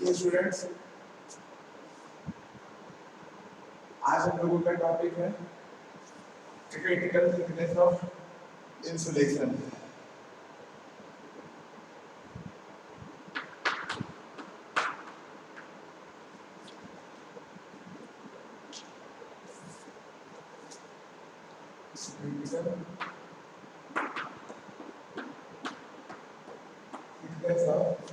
देखिए स्टूडेंट्स, आज हम लोगों का टॉपिक है critical thickness of insulation. Critical thickness of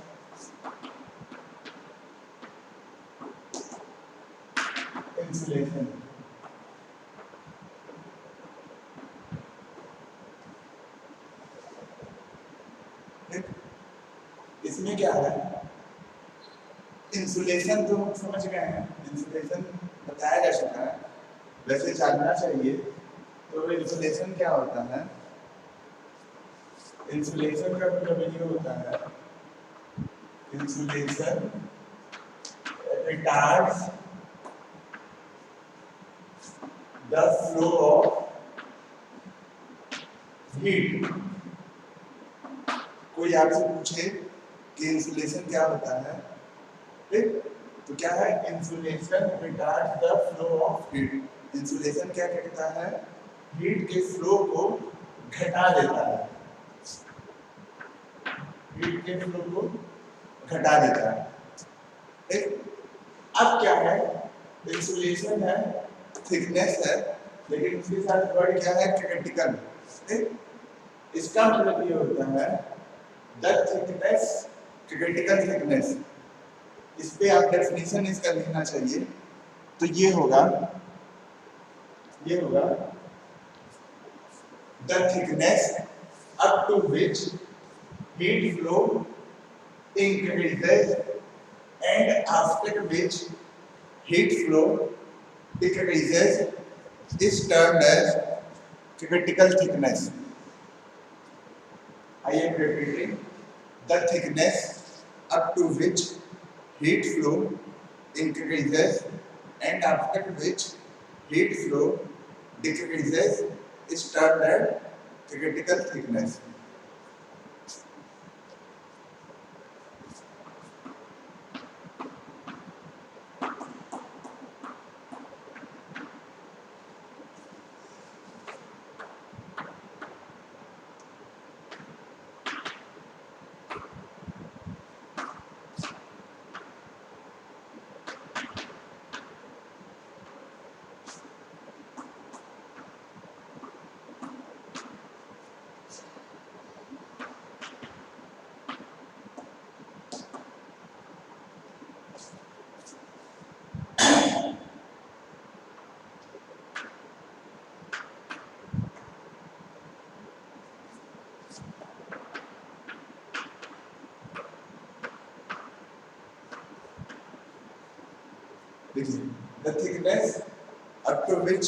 insulation. इसमें क्या है, इंसुलेशन तो हम समझ गए हैं, इंसुलेशन बताया जा चुका है, वैसे जानना चाहिए। तो इंसुलेशन क्या होता है? इंसुलेशन का मतलब ये होता है, insulation retards the flow of heat. कोई आपसे पूछे कि इंसुलेशन क्या होता है, ठीक? तो क्या है, insulation retards the flow of heat. Insulation क्या करता है, हीट के फ्लो को घटा देता है, हीट के फ्लो को घटा देता है, ठीक? अब क्या है, इंसुलेशन है, थिकनेस है, लेकिन उसके साथ वर्ड क्या है, क्रिटिकल। ठीक? इसका मतलब ये होता है द थिकनेस, क्रिटिकल थिकनेस। इस पे आप डेफिनेशन इसका लिखना चाहिए। तो ये होगा the thickness up to which heat flow increases and after which heat flow decreases is termed as critical thickness. I am repeating, the thickness up to which heat flow increases and after which heat flow decreases is termed as critical thickness. The thickness up to which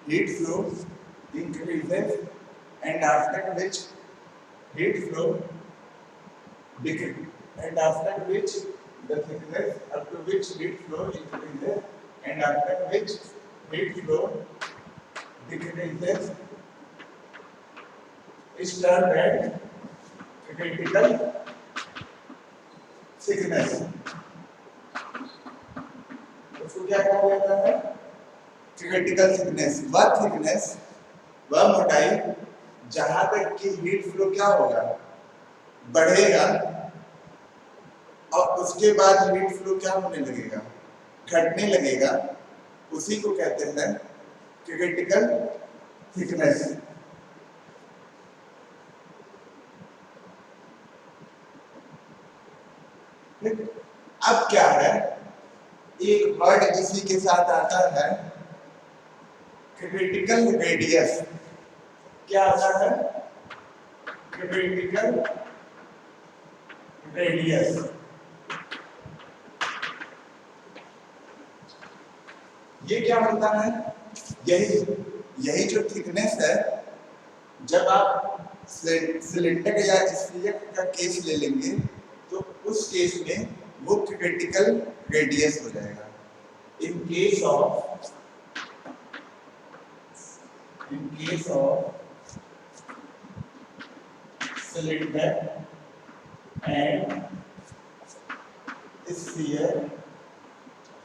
heat flow increases and after which heat flow decreases, and after which the thickness up to which heat flow increases and after which heat flow decreases is termed as critical thickness. उसको क्या कहा जाता है, critical thickness. वह thickness, वह मोटाई जहां तक कि हीट फ्लो क्या होगा, बढ़ेगा और उसके बाद हीट फ्लो क्या होने लगेगा, घटने लगेगा, उसी को कहते हैं क्रिटिकल थिकनेस। अब क्या है, एक वर्ड इसी के साथ आता है, क्रिटिकल रेडियस। क्या आता है, क्रिटिकल रेडियस। ये क्या होता है, यही जो थिकनेस है, जब आप सिलेंडर या स्फीयर का केस ले लेंगे तो उस केस में वो क्रिटिकल रेडियस हो जाएगा। In case of cylinder and sphere,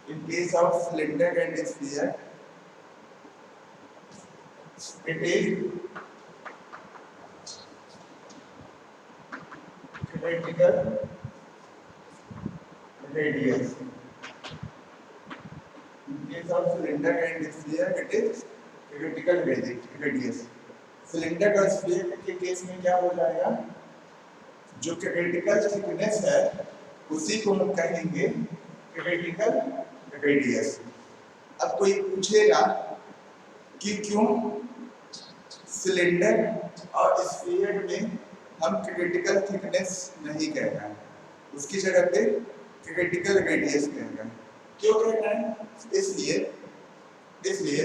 in case of cylinder and sphere, it is theoretical radius. In case of cylinder and sphere, it is theoretical radius. Cylinder और sphere के case में क्या हो जाएगा, जो theoretical thickness है उसी को हम कहेंगे theoretical रेडियस। अब कोई पूछेगा कि क्यों सिलेंडर और स्फीयर में हम theoretical थिकनेस नहीं कह रहे हैं, उसकी जगह पे theoretical रेडियस कह रहे हैं। क्यों कह रहे हैं? इसलिए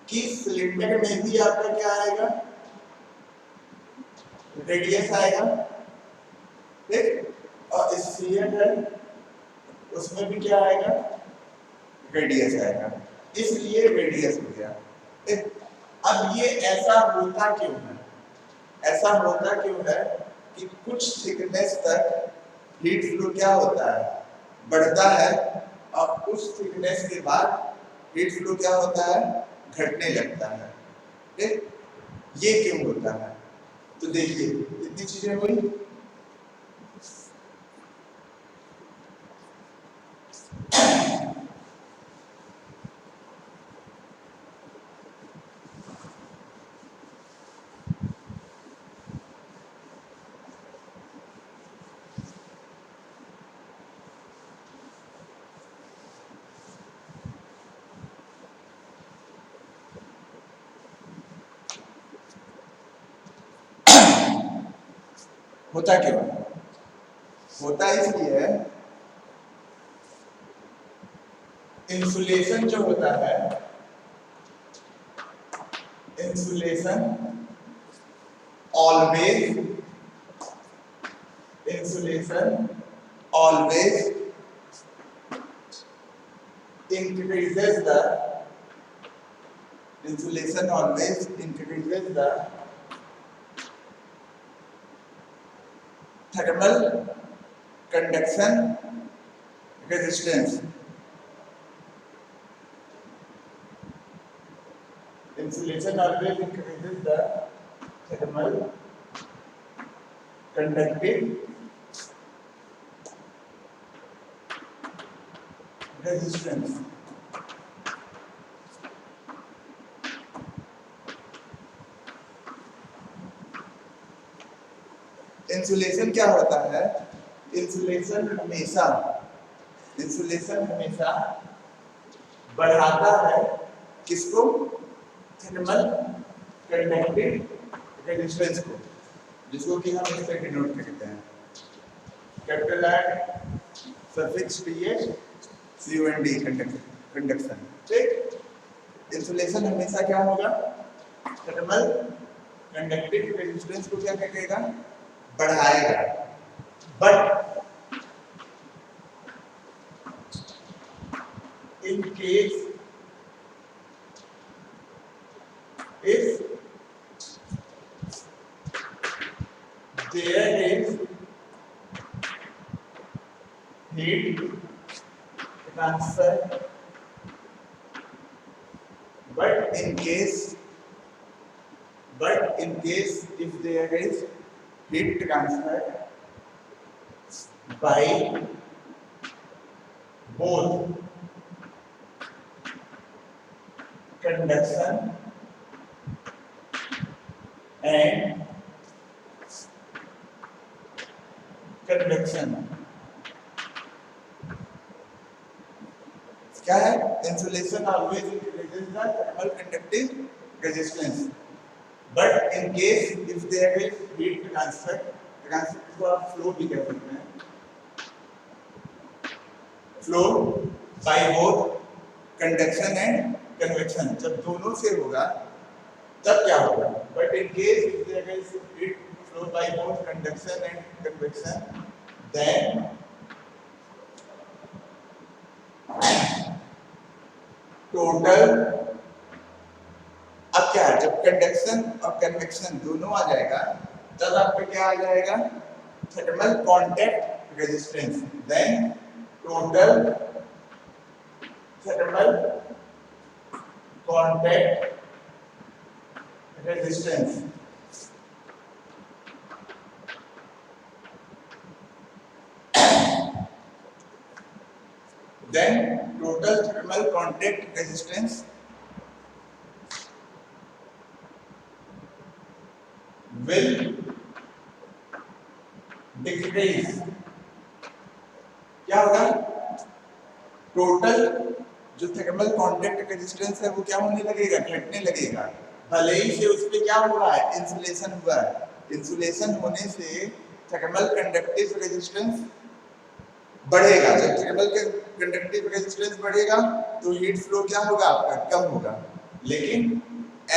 कि सिलेंडर में भी आपका क्या आएगा, रेडियस आएगा, ठीक, और स्फीयर है उसमें भी क्या आएगा, रेडियस आएगा, इसलिए रेडियस हो गया। अब ये ऐसा होता क्यों है? ऐसा होता क्यों है कि कुछ थिकनेस तक हीट फ्लो क्या होता है, बढ़ता है, और कुछ थिकनेस के बाद हीट फ्लो क्या होता है, घटने लगता है। ठीक, ये क्यों होता है? तो देखिए इतनी चीजें हुई। होता क्यों? होता इसलिए इंसुलेशन जो होता है, insulation always increases the thermal conduction resistance. Insulation always increases the thermal conductive resistance. Insulation क्या होता है? इंसुलेशन हमेशा बढ़ाता है किसको? थर्मल कंडक्टिव रेजिस्टेंस को, जिसको कि हम इससे डिनोट करते हैं capital R suffix TH COND conduction. ठीक, इंसुलेशन हमेशा क्या होगा? थर्मल कंडक्टिव रेजिस्टेंस को क्या करेगा? बढ़ाएगा। But in case if there is heat transfer, but in case if there is heat transfer by both conduction and convection, क्या है? Insulation always increases the thermal conductive resistance, but in case if there is heat transfer को आप flow भी कह सकते हैं, flow by both conduction and convection, जब दोनों से होगा तब क्या होगा? But in case if there is heat flow by both conduction and convection, then total, अब क्या है, जब कंडक्शन और कन्वेक्शन दोनों आ जाएगा तब आपका क्या आ जाएगा? Thermal contact resistance, then total thermal contact resistance. Then total thermal contact resistance will decrease. क्या होगा? टोटल जो थर्मल कॉन्टैक्ट रेजिस्टेंस है वो क्या होने लगेगा? घटने लगेगा। भले ही से उस पे क्या हुआ है? इंसुलेशन हुआ है। इंसुलेशन होने से थर्मल कंडक्टिव रेजिस्टेंस बढ़ेगा। जब थर्मल कंडक्टिव रेजिस्टेंस बढ़ेगा तो हीट फ्लो क्या होगा? आपका कम होगा। लेकिन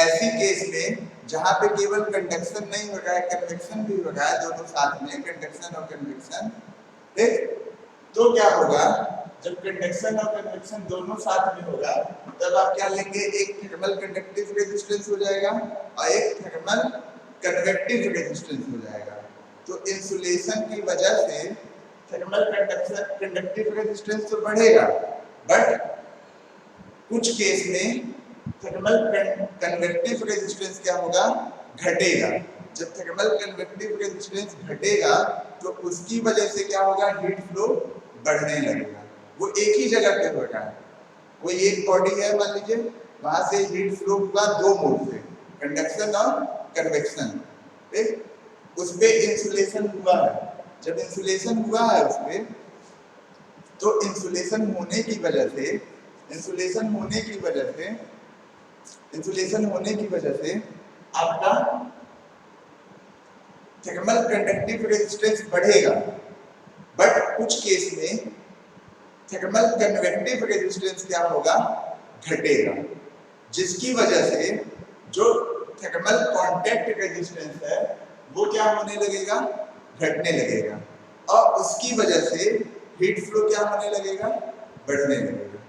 ऐसी केस में जहां पे केवल कंडक्शन नहीं हो रहा है, कन्वेक्शन भी हो रहा है, दोनों साथ में, कंडक्शन और कन्वेक्शन, ठीक? तो क्या होगा? जब कंडक्शन और कन्वेक्शन दोनों साथ में होगा तब आप क्या लेंगे? एक थर्मल कंडक्टिव रेजिस्टेंस हो जाएगा और एक थर्मल कन्वेक्टिव रेजिस्टेंस हो जाएगा। तो इंसुलेशन की वजह से थर्मल कंडक्टिव रेजिस्टेंस तो बढ़ेगा, बट कुछ केस में थर्मल कन्वेक्टिव रेजिस्टेंस क्या होगा? घटेगा। जब थर्मल कन्वेक्टिव रेजिस्टेंस घटेगा तो उसकी वजह से क्या होगा? हीट फ्लो बढ़ने लगेगा। वो एक ही जगह पे होगा। कोई एक बॉडी है मान लीजिए, वहां से हीट फ्लो हुआ दो मोड से, कंडक्शन और कन्वेक्शन, ठीक? उस पे इंसुलेशन हुआ है। जब इंसुलेशन हुआ है उस पे, तो इंसुलेशन होने की वजह से आपका थर्मल कंडक्टिव रेजिस्टेंस बढ़ेगा, बट कुछ केस में थर्मल कन्वेक्टिव रेजिस्टेंस क्या होगा? घटेगा, जिसकी वजह से जो थर्मल कॉन्टैक्ट रेजिस्टेंस है वो क्या होने लगेगा? घटने लगेगा, और उसकी वजह से हीट फ्लो क्या होने लगेगा? बढ़ने लगेगा।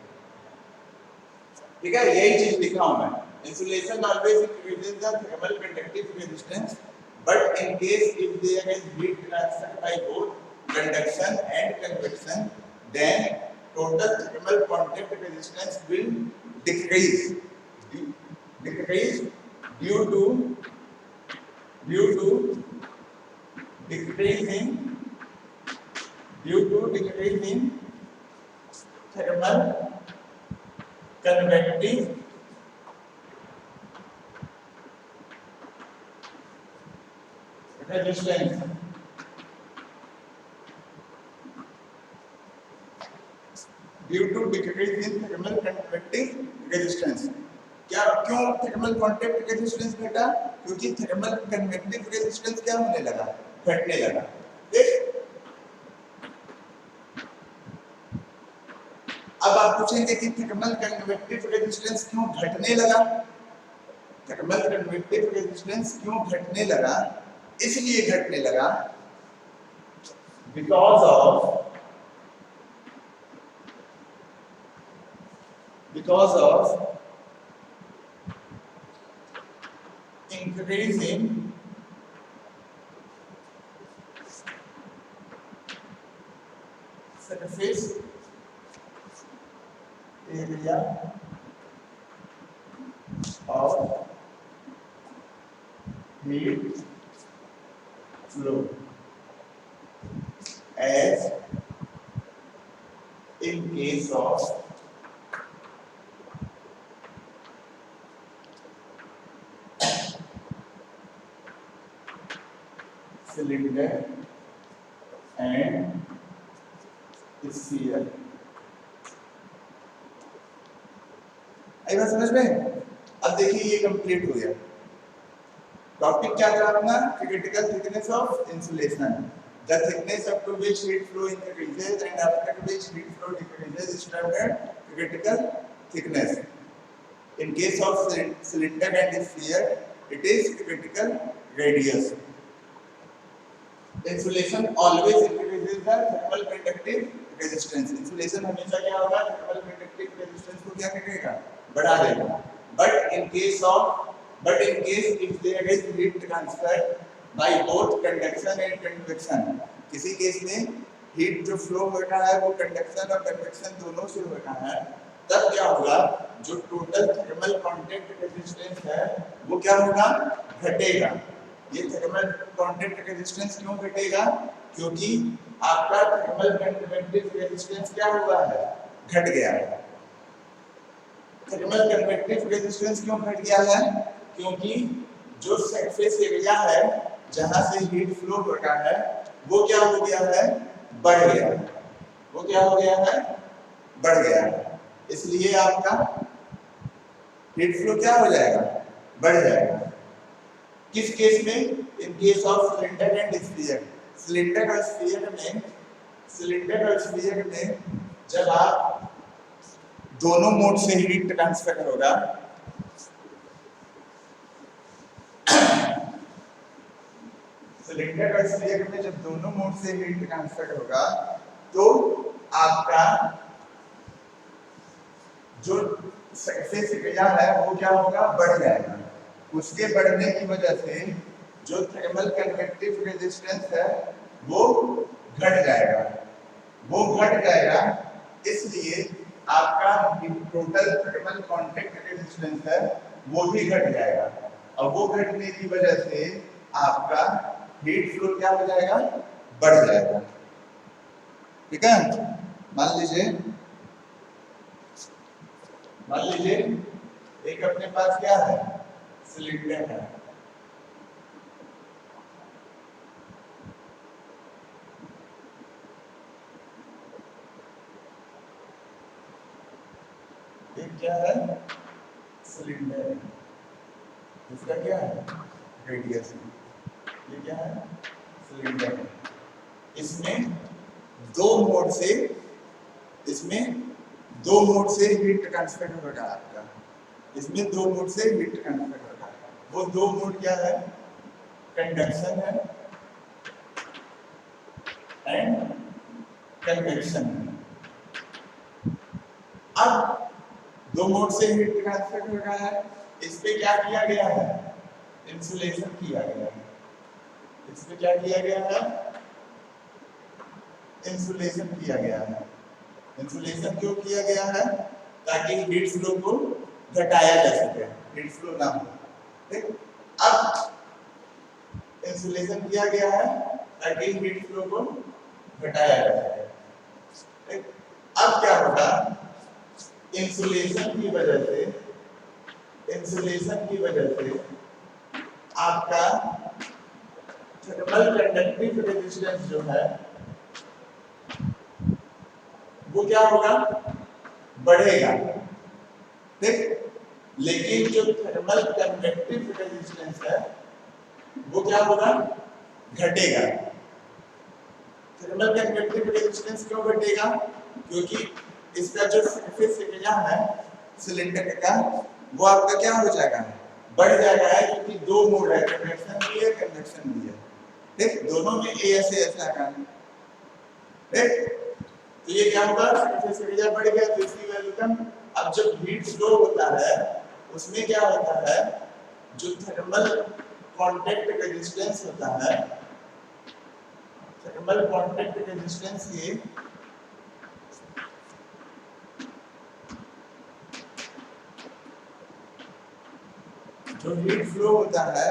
ठीक है, यही चीज लिखा हूं मैं। Insulation always increases the thermal conductive resistance, but in case if there is heat transfer by both conduction and convection, then total thermal contact resistance will decrease due to decreasing thermal convective resistance. Due to decrease in thermal convective resistance. क्या क्यों thermal contact resistance घटा? क्योंकि thermal convective resistance क्या होने लगा? घटने लगा। ठीक? अब आप पूछेंगे कि थर्मल कन्वेक्टिव रेजिस्टेंस क्यों घटने लगा? थर्मल कन्वेक्टिव रेजिस्टेंस क्यों घटने लगा? इसलिए घटने लगा because of increasing surface area of heat flow as in case of cylinder and sphere। आई बात समझ में? अब देखिए ये कंप्लीट हो गया। टॉपिक क्या था अपना? Critical thickness of insulation. The thickness up to which heat flow increases and after which heat flow decreases is termed as critical thickness. In case of cylinder and sphere, it is critical radius. Insulation always increases the thermal conductive resistance. Insulation हमेशा क्या होगा? thermal conductive resistance को क्या करेगा? बढ़ा देगा। But in case if there is heat transfer by both conduction and convection, किसी case में हीट जो फ्लो हो रहा है वो कंडक्शन और कन्वेक्शन दोनों से हो रहा है, तब क्या होगा, जो टोटल थर्मल कॉन्टैक्ट रेजिस्टेंस है वो क्या होगा, घटेगा। ये थर्मल कॉन्टैक्ट रेजिस्टेंस क्यों घटेगा, क्योंकि आपका थर्मल कन्वेक्टिव रेजिस्टेंस क्या हुआ है, घट गया है। थर्मल कन्वेक्टिव रेजिस्टेंस क्यों घट गया है, क्योंकि जो सरफेस एरिया है जहां से हीट फ्लो हो रहा है वो क्या हो गया है, बढ़ गया है। वो क्या हो गया है, बढ़ गया है। इसलिए आपका हीट फ्लो क्या हो जाएगा, बढ़ जाएगा। किस केस में, in case of cylinder and sphere. Cylinder और स्फीयर में जब आप दोनों मोड से हीट ट्रांसफर होगा, सिलेंडर और स्फीयर में जब दोनों मोड से हीट ट्रांसफर होगा तो आपका जो सरफेस एरिया है वो क्या होगा, बढ़ जाएगा। उसके बढ़ने की वजह से जो थर्मल कन्वेक्टिव रेजिस्टेंस है वो घट जाएगा। वो घट जाएगा, इसलिए आपका टोटल थर्मल कॉन्टैक्ट रेजिस्टेंस है वो भी घट जाएगा। और वो घटने की वजह से आपका हीट फ्लो क्या हो जाएगा, बढ़ जाएगा। ठीक है, मान लीजिए एक अपने पास क्या है, सिलेंडर है। एक क्या है, सिलेंडर है, इसका क्या है, रेडियस है। ये क्या है, सिलेंडर है। इसमें दो मोड से हीट ट्रांसफर हो रहा है आपका। इसमें दो मोड से हीट ट्रांसफर हो रहा है। वो दो मोड क्या है, कंडक्शन है एंड कन्वेक्शन है। अब दो मोड से हीट ट्रांसफर हो रहा है, इस पे क्या किया गया है, इंसुलेशन किया गया है। इस पे क्या किया गया है, इंसुलेशन किया गया है। इंसुलेशन क्यों किया गया है, ताकि हीट फ्लो को घटाया जा सके, हीट फ्लो ना हो। ठीक, अब इंसुलेशन किया गया है ताकि हीट फ्लो को घटाया जा सके। ठीक, अब क्या होगा, इंसुलेशन की वजह से आपका थर्मल कंडक्टिव रेजिस्टेंस जो है वो क्या होगा, बढ़ेगा। ठीक, लेकिन जो थर्मल कन्वेक्टिव रेजिस्टेंस है वो क्या होगा, घटेगा। थर्मल कन्वेक्टिव रेजिस्टेंस क्यों घटेगा, क्योंकि इसका जो सरफेस एरिया है सिलेंडर का वो आपका क्या हो जाएगा, बढ़ जाएगा है, क्योंकि दो मोड है, कन्वेक्शन भी है कन्वेक्शन भी है। ठीक, दोनों में ए ऐसे आएगा। ठीक, तो ये क्या होगा, सरफेस एरिया बढ़ गया तो इसकी वैल्यू कम। अब जब हीट फ्लो होता है उसमें क्या होता है, जो थर्मल कॉन्टैक्ट रेजिस्टेंस होता है, थर्मल कॉन्टैक्ट रेजिस्टेंस ये जो हीट फ्लो होता है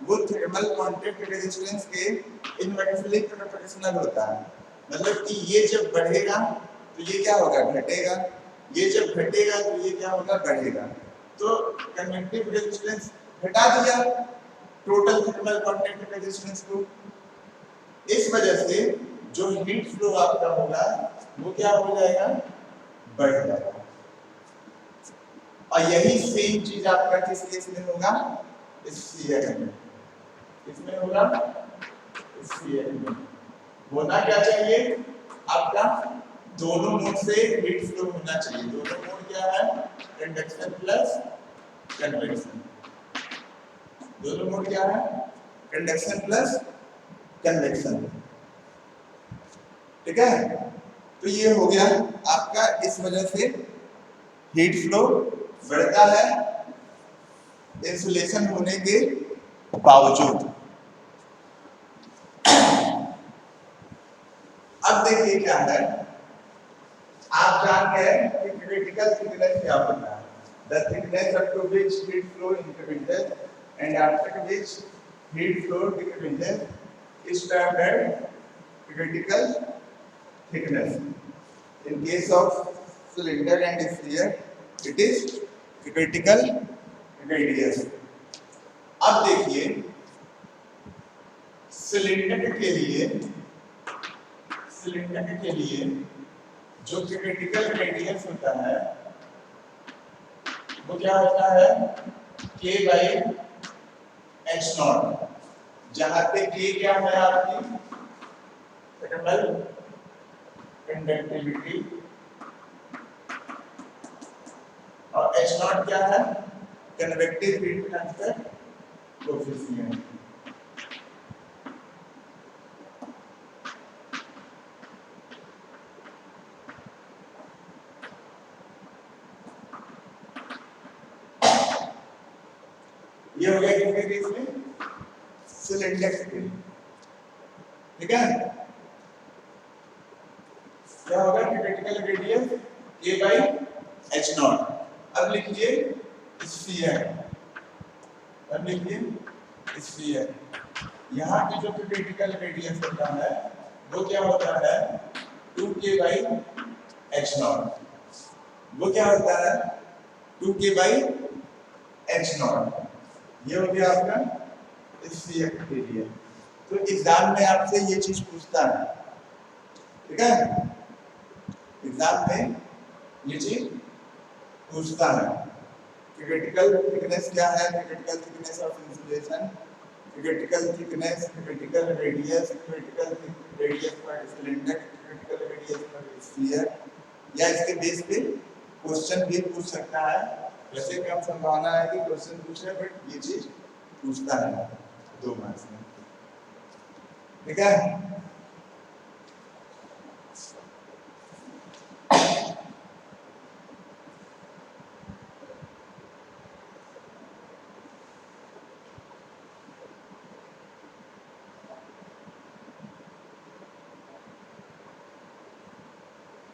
वो थर्मल कॉन्टैक्ट रेजिस्टेंस के इनवर्सली प्रोपोर्शनल होता है। मतलब कि ये जब बढ़ेगा तो ये क्या होगा, घटेगा। ये जब घटेगा तो ये क्या होगा, बढ़ेगा। तो कन्वेक्टिव रेजिस्टेंस घटा दिया टोटल थर्मल कॉन्टैक्ट रेजिस्टेंस को। इस वजह से जो हीट फ्लो आपका होगा वो क्या हो जाएगा, बढ़ जाएगा। और यही सेम चीज आपका किस केस में होगा, स्फीयर में। इसमें होगा स्फीयर में। होना क्या चाहिए आपका, दोनों मोड से हीट फ्लो होना चाहिए। दोनों मोड क्या है, कंडक्शन प्लस कन्वेक्शन। दोनों मोड क्या है, कंडक्शन प्लस कन्वेक्शन। ठीक है, तो ये हो गया आपका, इस वजह से हीट फ्लो बढ़ता है इंसुलेशन होने के बावजूद। अब देखिए क्या है, आप जानते हैं कि क्रिटिकल थिकनेस क्या होता है, the thickness up to which heat flow increases and after which heat flow decreases is termed as critical thickness. In case of cylinder and sphere, it is critical radius. अब देखिए cylinder के लिए जो critical radius होता है वो क्या होता है, k बाई एच नॉट, जहां पे k क्या है आपकी थर्मल कंडक्टिविटी और एच नॉट क्या है, कन्वेक्टिव हीट ट्रांसफर कोएफिशिएंट। ये हो गया किसके केस में, सिलेंडर के लिए, ठीक है। क्या होगा, critical radius k by H not. अब लिखिए स्फीयर, अब लिखिए स्फीयर, यहाँ की जो क्रिटिकल रेडियस होता है वो क्या होता है 2k बाई एच नॉट, वो क्या होता है 2k बाई एच नॉट। ये हो गया आपका स्फीयर के लिए। तो एग्जाम में आपसे ये चीज पूछता है, ठीक है, एग्जाम में ये चीज पूछता है। क्रिटिकल थिकनेस क्या है, critical thickness of insulation, critical thickness, critical radius, critical radius for cylinder, critical radius for sphere, या इसके बेस पे क्वेश्चन भी पूछ सकता है। वैसे कम संभावना है कि क्वेश्चन पूछे, बट ये चीज पूछता है 2 मार्क्स में, ठीक है।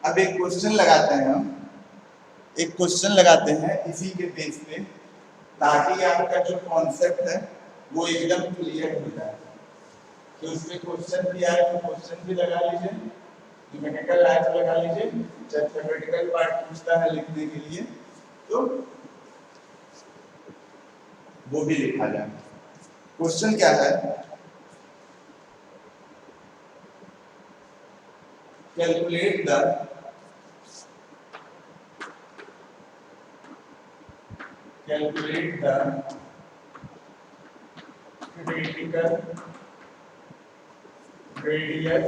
अब एक क्वेश्चन लगाते हैं हम, एक क्वेश्चन लगाते हैं इसी के बेस पे, ताकि आपका जो कॉन्सेप्ट है वो एकदम क्लियर हो जाए। कि उसमें क्वेश्चन भी आए तो क्वेश्चन भी लगा लीजिए, न्यूमेरिकल लाइन्स लगा लीजिए, जब थ्योरेटिकल पार्ट पूछता है लिखने के लिए तो वो भी लिखा जाए। क्वेश्चन क्या है, calculate the critical radius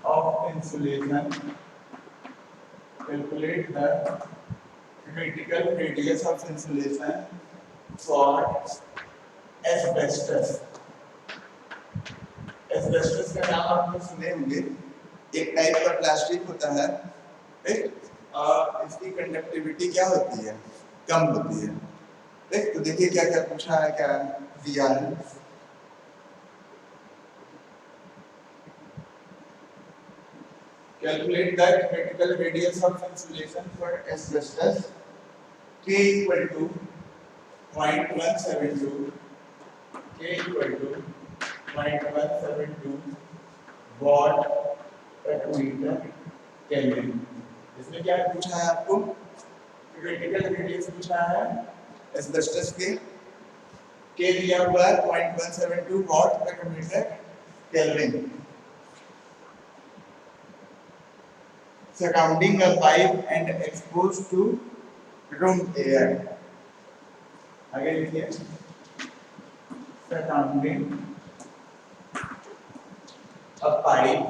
of insulation, calculate the critical radius of insulation for asbestos। Asbestos का नाम आपने सुने होंगे, एक टाइप का प्लास्टिक होता है, ठीक, और इसकी कंडक्टिविटी क्या होती है, कम होती है, ठीक। तो देखिए क्या क्या पूछा है, क्या दिया है। Calculate the critical radius of insulation for asbestos, K equal to 0.172, K equal to 0.172 watt per meter Kelvin। इसमें क्या पूछा है आपको, क्रिटिकल रेडियस पूछा है एस्बेस्टस के, K दिया हुआ है 0.172 watt per meter Kelvin, surrounding a pipe and exposed to room air। आगे लिखिए, surrounding a pipe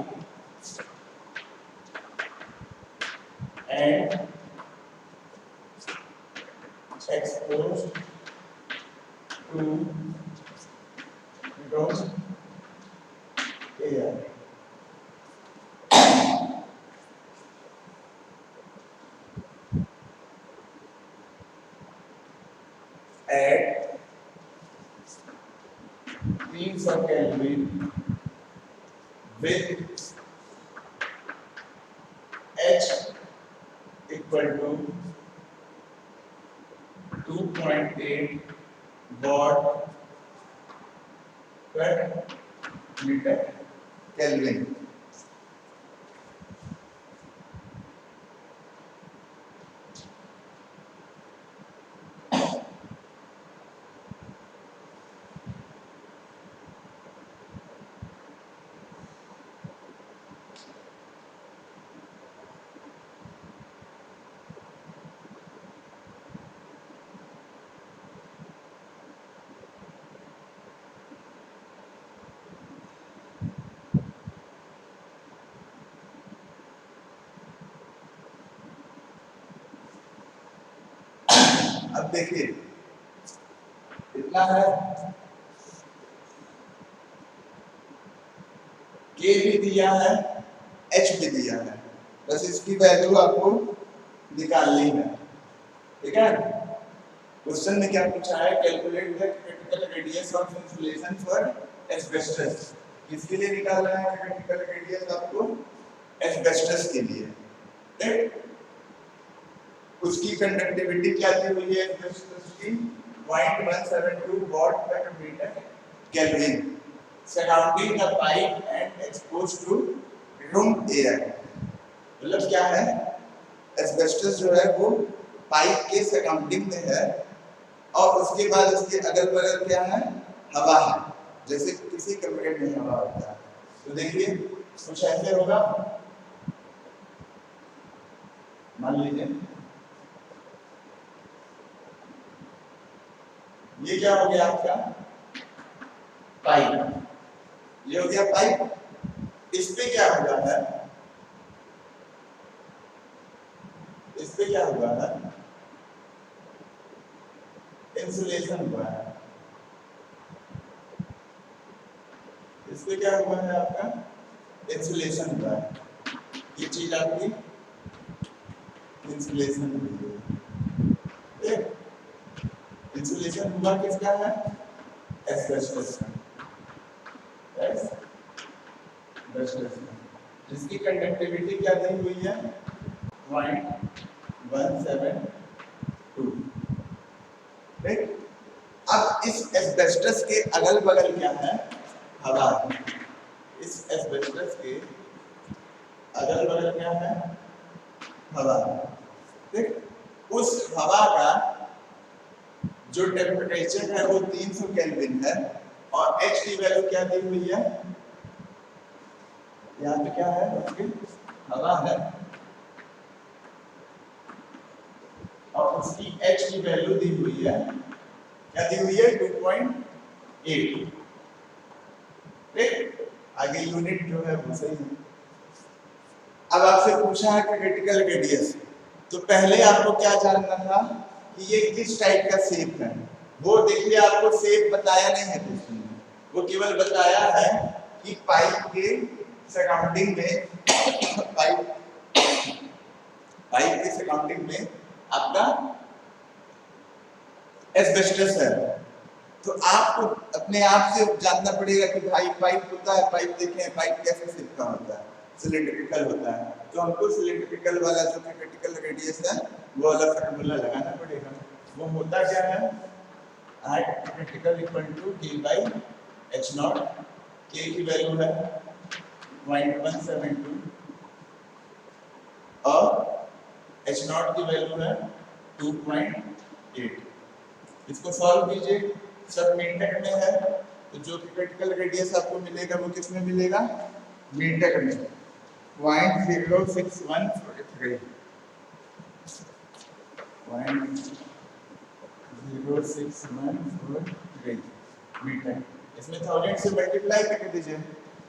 and exposed to room air। at 300 of Kelvin with H equal to 2.8 watt per meter Kelvin. अब देखिए इतना है, के भी दिया है, एच भी दिया है, बस इसकी वैल्यू आपको निकालनी है। ठीक है, क्वेश्चन में क्या पूछा है, calculate the critical radius of insulation for asbestos. किसके लिए निकालना है क्रिटिकल रेडियस आपको? एस्बेस्टस के लिए। ठीक, उसकी कंडक्टिविटी क्या दी हुई है एस्बेस्टस की? 0.172 watt per meter Kelvin surrounding the pipe and exposed to room air। मतलब क्या है, एस्बेस्टस जो है वो पाइप के सराउंडिंग में है और उसके बाद उसके अगल बगल क्या है, हवा है, जैसे किसी कमरे में हवा होता है। तो देखिए कुछ ऐसे होगा, मान लीजिए ये क्या हो गया आपका पाइप, ये हो गया पाइप, इस पे क्या हुआ है, इस पे क्या हुआ है, इंसुलेशन हुआ है। इस पे क्या हुआ है आपका, इंसुलेशन हुआ है। ये चीज आपकी इंसुलेशन हुई है। इंसुलेशन हुआ किसका है, एस्बेस्टस का, एस्बेस्टस का, जिसकी कंडक्टिविटी क्या दी हुई है, 0.172। ठीक, अब इस एस्बेस्टस के अगल बगल क्या है, हवा है। इस एस्बेस्टस के अगल बगल क्या है, हवा है। ठीक, उस हवा का जो टेम्परेचर है वो 300 केल्विन है और H की वैल्यू क्या दी हुई है, यहाँ पे क्या है, उसकी हवा है और उसकी H की वैल्यू दी हुई है, क्या दी हुई है, 2.8। ठीक, आगे यूनिट जो है वो सही है। अब आपसे पूछा है क्रिटिकल रेडियस, तो पहले आपको क्या जानना था कि ये किस टाइप का शेप है। वो देखिए आपको शेप बताया नहीं है क्वेश्चन में, वो केवल बताया है कि पाइप के सराउंडिंग में पाइप के सराउंडिंग में आपका एस्बेस्टस है। तो आपको अपने आप से जानना पड़ेगा कि भाई पाइप होता है, पाइप देखें पाइप कैसे शेप का होता है, सिलिंड्रिकल होता है, तो हमको सिलिंड्रिकल वाला जो क्रिटिकल रेडियस है वो वाला फार्मूला लगाना पड़ेगा। वो होता क्या है, I critical equal to K by H naught, K की वैल्यू है 0.172 और H naught की वैल्यू है 2.8। इसको सॉल्व कीजिए, सब मीटर में है, तो जो क्रिटिकल रेडियस आपको मिलेगा वो किस में मिलेगा, मीटर में, 0.0613 0.0613 मीटर। इसमें 1000 से मल्टीप्लाई करके दीजिए,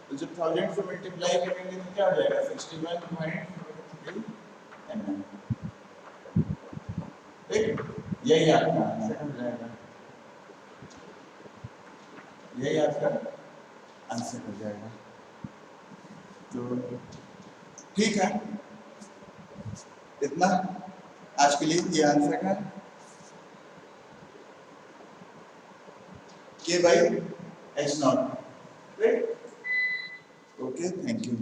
तो जब 1000 से मल्टीप्लाई करेंगे तो क्या हो जाएगा, 61.43 mm। ठीक, यही आपका आंसर हो जाएगा, यही आपका आंसर हो जाएगा। तो ठीक है, इतना आज के लिए ये आंसर है, K by H naught। Right? Okay, thank you.